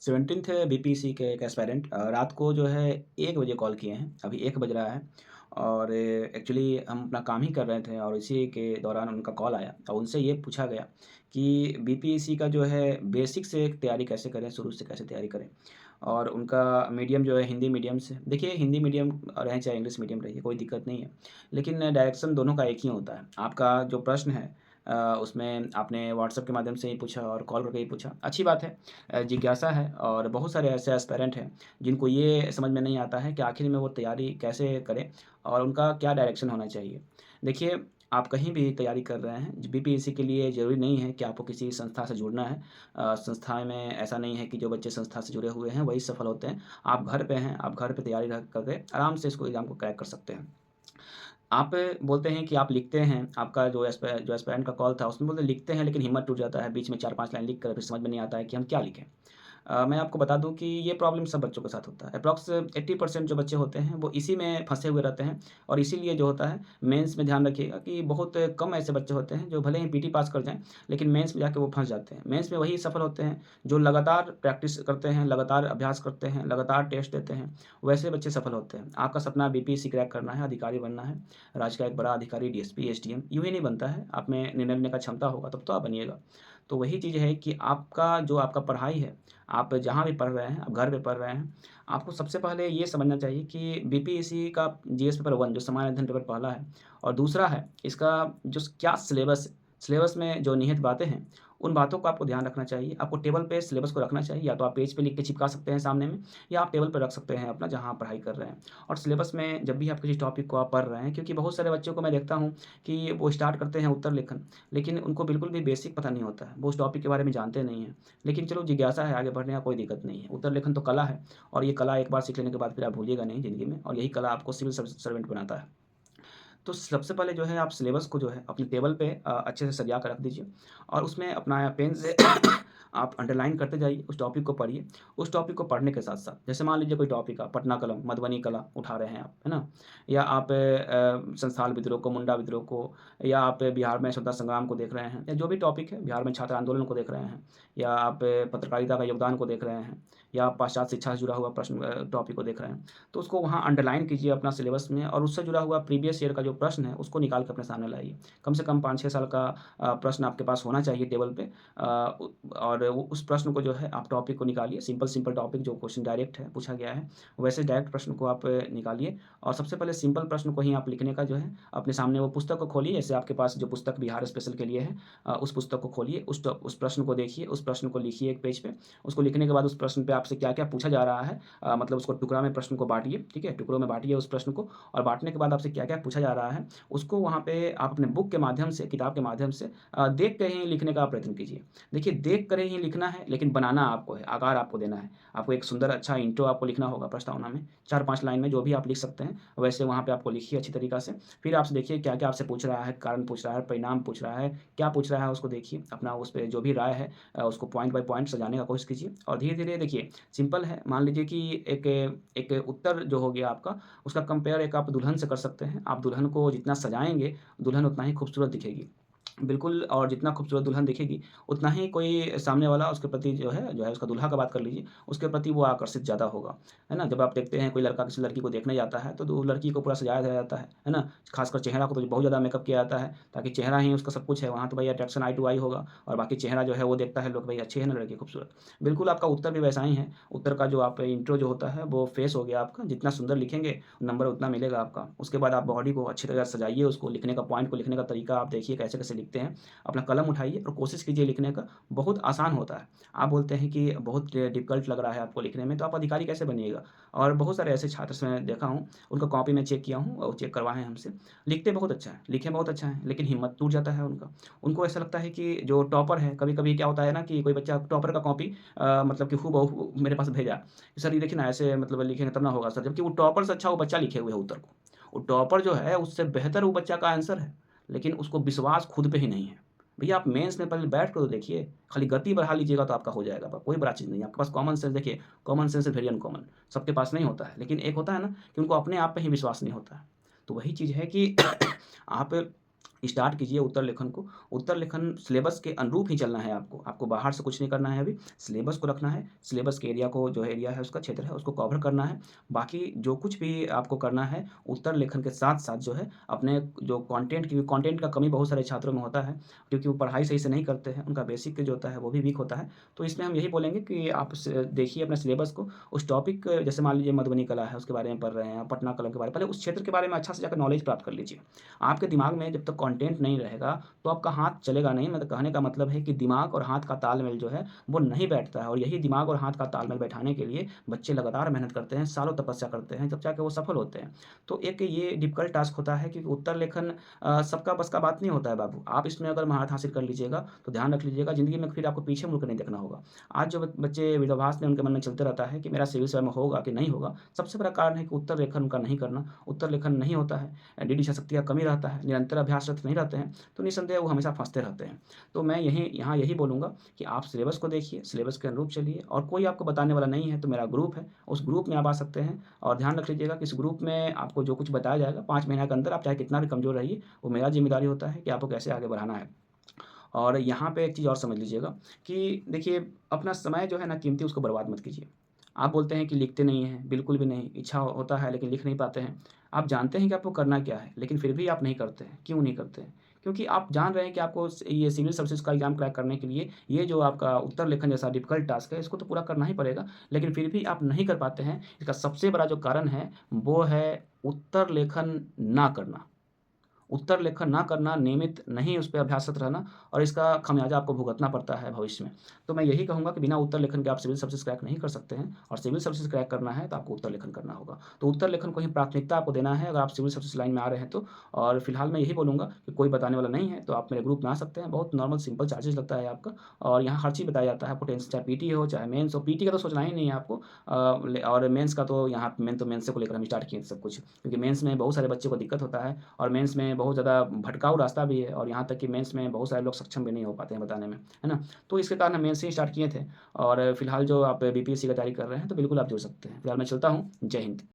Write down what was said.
17th BPSC के एक aspirant रात को जो है 1 बजे कॉल किए हैं, अभी 1 बज रहा है और एक्चुअली हम अपना काम ही कर रहे थे और इसी के दौरान उनका कॉल आया और उनसे ये पूछा गया कि बीपीएससी का जो है बेसिक से तैयारी कैसे करें, शुरू से कैसे तैयारी करें। और उनका मीडियम जो है हिंदी मीडियम से, देखिए हिंदी मीडियम रहे चाहे इंग्लिश मीडियम रहे, कोई दिक्कत नहीं है। लेकिन डायरेक्शन दोनों का एक ही होता है। आपका जो प्रश्न है उसमें आपने व्हाट्सएप के माध्यम से ही पूछा और कॉल करके ही पूछा, अच्छी बात है। जिज्ञासा है और बहुत सारे ऐसे एस्पायरेंट हैं जिनको ये समझ में नहीं आता है कि आखिर में वो तैयारी कैसे करें और उनका क्या डायरेक्शन होना चाहिए। देखिए, आप कहीं भी तैयारी कर रहे हैं, बीपीएससी के लिए ज़रूरी नहीं है कि आपको किसी संस्था से जुड़ना है। संस्थाएँ में ऐसा नहीं है कि जो बच्चे संस्था से जुड़े हुए हैं वही सफल होते हैं। आप घर पे हैं, आप घर पे तैयारी रह करके आराम से इसको एग्ज़ाम को क्रैक कर सकते हैं। आप बोलते हैं कि आप लिखते हैं, आपका जो एस्पायरेंट का कॉल था उसमें बोलते लिखते हैं लेकिन हिम्मत टूट जाता है, बीच में 4-5 लाइन लिख कर फिर समझ में नहीं आता है कि हम क्या लिखें। मैं आपको बता दूँ कि ये प्रॉब्लम सब बच्चों के साथ होता है। एप्रॉक्स 80% जो बच्चे होते हैं वो इसी में फँसे हुए रहते हैं और इसीलिए जो होता है मेंस में ध्यान रखिएगा कि बहुत कम ऐसे बच्चे होते हैं जो भले ही पीटी पास कर जाएँ, लेकिन मेंस में जाके वो फँस जाते हैं। मेंस में वही सफल होते हैं जो लगातार प्रैक्टिस करते हैं, लगातार अभ्यास करते हैं, लगातार टेस्ट देते हैं, वैसे बच्चे सफल होते हैं। आपका सपना बीपीएससी क्रैक करना है, अधिकारी बनना है, राज्य का एक बड़ा अधिकारी, डीएसपी, एसडीएम यूँ ही नहीं बनता है। आप में निर्णय लेने का क्षमता होगा तब तो आप बनिएगा। तो वही चीज़ है कि आपका पढ़ाई है, आप जहाँ भी पढ़ रहे हैं, आप घर पे पढ़ रहे हैं, आपको सबसे पहले ये समझना चाहिए कि बीपीएससी का जीएस पेपर 1 जो सामान्य अध्ययन पेपर पहला है और दूसरा है इसका जो क्या सिलेबस है, सिलेबस में जो निहित बातें हैं, उन बातों को आपको ध्यान रखना चाहिए। आपको टेबल पे सिलेबस को रखना चाहिए, या तो आप पेज पे लिख के चिपका सकते हैं सामने में या आप टेबल पे रख सकते हैं अपना जहाँ आप पढ़ाई कर रहे हैं। और सिलेबस में जब भी आप किसी टॉपिक को आप पढ़ रहे हैं, क्योंकि बहुत सारे बच्चों को मैं देखता हूँ कि वो स्टार्ट करते हैं उत्तर लेखन, लेकिन उनको बिल्कुल भी बेसिक पता नहीं होता है, वो उस टॉपिक के बारे में जानते नहीं हैं। लेकिन चलो जिज्ञासा है आगे बढ़ने का, कोई दिक्कत नहीं है। उत्तर लेखन तो कला है और ये कला एक बार सीख लेने के बाद फिर आप भूलिएगा नहीं ज़िंदगी में, और यही कला आपको सिविल सर्वेंट बनाता है। तो सबसे पहले जो है आप सिलेबस को जो है अपने टेबल पे अच्छे से सजा कर रख दीजिए और उसमें अपना पेन से आप अंडरलाइन करते जाइए, उस टॉपिक को पढ़िए। उस टॉपिक को पढ़ने के साथ-साथ जैसे मान लीजिए कोई टॉपिक है, पटना कलम, मधुबनी कला उठा रहे हैं आप, है ना? या आप संथाल विद्रोह को, मुंडा विद्रोह को, या आप बिहार में स्वतंत्रता संग्राम को देख रहे हैं, या जो भी टॉपिक है, बिहार में छात्र आंदोलन को देख रहे हैं, या आप पत्रकारिता का योगदान को देख रहे हैं, या आप पाश्चात्य शिक्षा से जुड़ा हुआ प्रश्न टॉपिक को देख रहे हैं। तो उसको वहाँ अंडरलाइन कीजिए अपना सिलेबस में और उससे जुड़ा हुआ प्रीवियस ईयर का जो प्रश्न है उसको निकाल के अपने सामने लाइए। कम से कम 5-6 साल का प्रश्न आपके पास होना चाहिए टेबल पे। उ और वो उस प्रश्न को जो है आप टॉपिक को निकालिए, सिंपल टॉपिक जो क्वेश्चन डायरेक्ट है पूछा गया है, वैसे डायरेक्ट प्रश्न को आप निकालिए और सबसे पहले सिंपल प्रश्न को ही आप लिखने का जो है अपने सामने वो पुस्तक को खोलिए, जैसे आपके पास जो पुस्तक बिहार स्पेशल के लिए है, उस पुस्तक को खोलिए, उस प्रश्न को देखिए, उस प्रश्न को लिखिए एक पेज पे। उसको लिखने के बाद उस प्रश्न पे आपसे क्या-क्या पूछा जा रहा है, मतलब उसको टुकड़ा में प्रश्न को बाँटिए, ठीक है? टुकड़ों में बाँटिए उस प्रश्न को और बाँटने के बाद आपसे क्या-क्या पूछा जा रहा है, उसको वहाँ पे आप अपने बुक के माध्यम से, किताब के माध्यम से देख के ही लिखने का प्रयत्न कीजिए। देखिए, देख कर ही लिखना है, लेकिन बनाना आपको है, आकार आपको देना है। आपको एक सुंदर अच्छा इंट्रो आपको लिखना होगा प्रस्तावना में, 4-5 लाइन में जो भी आप लिख सकते हैं, वैसे वहाँ पे आपको लिखिए अच्छी तरीक़ा से। फिर आपसे देखिए क्या-क्या आपसे पूछ रहा है, कारण पूछ रहा है, परिणाम पूछ रहा है, क्या पूछ रहा है उसको देखिए। अपना उस पे जो भी राय है उसको पॉइंट बाय पॉइंट सजाने का कोशिश कीजिए और धीरे-धीरे देखिए सिंपल है। मान लीजिए कि एक एक उत्तर जो हो गया आपका, उसका कंपेयर एक आप दुल्हन से कर सकते हैं। आप दुल्हन को जितना सजाएँगे, दुल्हन उतना ही खूबसूरत दिखेगी। बिल्कुल, और जितना खूबसूरत दुल्हन दिखेगी, उतना ही कोई सामने वाला उसके प्रति जो है उसका दूल्हा का बात कर लीजिए, उसके प्रति वो आकर्षित ज़्यादा होगा, है ना? जब आप देखते हैं कोई लड़का किसी लड़की को देखने जाता है, तो दो लड़की को पूरा सजाया जाता है ना? ख़ासकर चेहरा को तो बहुत ज़्यादा मेकअप किया जाता है, ताकि चेहरा ही उसका सब कुछ है, वहाँ तो भई अट्रैक्शन आई टू आई होगा और बाकी चेहरा जो है वो देखता है लोग, भई अच्छी है ना लड़की खूबसूरत। बिल्कुल आपका उत्तर भी वैसा ही है, उत्तर का जो आप इंट्रो जो होता है वो फेस हो गया आपका, जितना सुंदर लिखेंगे, नंबर उतना मिलेगा आपका। उसके बाद आप बॉडी को अच्छी तरह से सजाइए, उसको लिखने का पॉइंट को लिखने का तरीका आप देखिए कैसे-कैसे लिखते हैं। अपना कलम उठाइए और कोशिश कीजिए लिखने का, बहुत आसान होता है। आप बोलते हैं कि बहुत डिफ़िकल्ट लग रहा है आपको लिखने में, तो आप अधिकारी कैसे बनिएगा? और बहुत सारे ऐसे छात्र से मैं देखा हूँ, उनका कॉपी मैं चेक किया हूँ और चेक करवाए हैं हमसे। लिखते बहुत अच्छा है, लिखे बहुत अच्छा है, लेकिन हिम्मत टूट जाता है उनका। उनको ऐसा लगता है कि जो टॉपर है, कभी-कभी क्या होता है ना कि कोई बच्चा टॉपर का कॉपी मतलब कि हूबहू मेरे पास भेजा, "सर ये देखिए ना ऐसे मतलब लिखेंगे तब ना होगा सर।" जबकि वो टॉपर से अच्छा वो बच्चा लिखे हुए है उत्तर को। वो टॉपर जो है उससे बेहतर वो बच्चा का आंसर है, लेकिन उसको विश्वास खुद पे ही नहीं है। भैया आप मेंस में पहले बैठ कर तो देखिए, खाली गति बढ़ा लीजिएगा तो आपका हो जाएगा, ब कोई बड़ा चीज़ नहीं है। आपके पास कॉमन सेंस देखिए, common sense is very uncommon, सबके पास नहीं होता है। लेकिन एक होता है ना कि उनको अपने आप पे ही विश्वास नहीं होता है। तो वही चीज़ है कि आप स्टार्ट कीजिए उत्तर लेखन को। उत्तर लेखन सिलेबस के अनुरूप ही चलना है आपको। आपको बाहर से कुछ नहीं करना है अभी, सिलेबस को रखना है, सिलेबस के एरिया को जो एरिया है उसका क्षेत्र है उसको कवर करना है। बाकी जो कुछ भी आपको करना है उत्तर लेखन के साथ-साथ जो है अपने जो कंटेंट का कमी बहुत सारे छात्रों में होता है, क्योंकि वो पढ़ाई सही से नहीं करते हैं, उनका बेसिक जो होता है वो भी वीक होता है। तो इसमें हम यही बोलेंगे कि आप देखिए अपने सिलेबस को, उस टॉपिक जैसे मान लीजिए मधुबनी कला है उसके बारे में पढ़ रहे हैं, पटना कला के बारे में, पहले उस क्षेत्र के बारे में अच्छा से जाकर नॉलेज प्राप्त कर लीजिए। आपके दिमाग में जब तक कंटेंट नहीं रहेगा, तो आपका हाथ चलेगा नहीं। मतलब कहने का मतलब है कि दिमाग और हाथ का तालमेल जो है, वो नहीं बैठता है और यही दिमाग और हाथ का तालमेल बैठाने के लिए बच्चे लगातार मेहनत करते हैं, सालों तपस्या करते हैं, तब जाके वो सफल होते हैं। तो एक ये डिफ़िकल्ट टास्क होता है कि उत्तर लेखन सबका बस का बात नहीं होता है बाबू। आप इसमें अगर महारत हासिल कर लीजिएगा, तो ध्यान रख लीजिएगा ज़िंदगी में फिर आपको पीछे मुड़ के नहीं देखना होगा। आज जो बच्चे विरोधाभास में उनके मन में चलते रहता है कि मेरा सिविल सेवा में होगा कि नहीं होगा, सबसे बड़ा कारण है कि उत्तर लेखन उनका नहीं करना, उत्तर लेखन नहीं होता है, रीडिंग इच्छाशक्ति का कमी रहता है, निरंतर अभ्यासरत नहीं रहते हैं, तो निःसंदेह वो हमेशा फँसते रहते हैं। तो मैं यहाँ यही बोलूँगा कि आप सिलेबस को देखिए, सिलेबस के अनुरूप चलिए और कोई आपको बताने वाला नहीं है तो मेरा ग्रुप है, उस ग्रुप में आप आ सकते हैं और ध्यान रख लीजिएगा कि इस ग्रुप में आपको जो कुछ बताया जाएगा 5 महीने के अंदर आप चाहे कितना भी कमज़ोर रहिए, वो मेरा ज़िम्मेदारी होता है कि आपको कैसे आगे बढ़ाना है। और यहाँ पे एक चीज़ और समझ लीजिएगा कि देखिए अपना समय जो है ना कीमती उसको बर्बाद मत कीजिए। आप बोलते हैं कि लिखते नहीं हैं, बिल्कुल भी नहीं, इच्छा होता है लेकिन लिख नहीं पाते हैं। आप जानते हैं कि आपको करना क्या है, लेकिन फिर भी आप नहीं करते हैं। क्यों नहीं करते हैं? क्योंकि आप जान रहे हैं कि आपको ये सिविल सर्विसेज़ का एग्ज़ाम क्रैक करने के लिए ये जो आपका उत्तर लेखन जैसा डिफ़िकल्ट टास्क है, इसको तो पूरा करना ही पड़ेगा, लेकिन फिर भी आप नहीं कर पाते हैं। इसका सबसे बड़ा जो कारण है, वो है उत्तर लेखन ना करना। उत्तर लेखन ना करना, नियमित नहीं उस पे अभ्यासरत रहना और इसका खमियाज़ा आपको भुगतना पड़ता है भविष्य में। तो मैं यही कहूँगा कि बिना उत्तर लेखन के आप सिविल सर्विसेज़ क्रैक नहीं कर सकते हैं और सिविल सर्विसेज़ क्रैक करना है तो आपको उत्तर लेखन करना होगा। तो उत्तर लेखन को ही प्राथमिकता आपको देना है अगर आप सिविल सर्विसेज़ लाइन में आ रहे हैं तो। और फिलहाल मैं यही बोलूँगा कि कोई बताने वाला नहीं है तो आप मेरे ग्रुप में आ सकते हैं। बहुत नॉर्मल सिंपल चार्जेज़ लगता है आपका और यहाँ हर चीज़ बताया जाता है। आपको टेंस चाहे पीटी हो, चाहे मेंस हो। पीटी का तो सोचना ही नहीं है आपको और मेंस का तो यहाँ मेंस को लेकर हम स्टार्ट किए थे सब कुछ। क्योंकि मेंस में बहुत सारे बच्चों को दिक्कत होता है और मेंस में बहुत ज़्यादा भटकाऊ रास्ता भी है और यहाँ तक कि मेंस में बहुत सारे लोग सक्षम भी नहीं हो पाते हैं बताने में, है ना? तो इसके कारण हम मेंस से ही स्टार्ट किए थे और फिलहाल जो आप बीपीएससी की तैयारी कर रहे हैं, तो बिल्कुल आप जुड़ सकते हैं। फिलहाल मैं चलता हूँ। जय हिंद।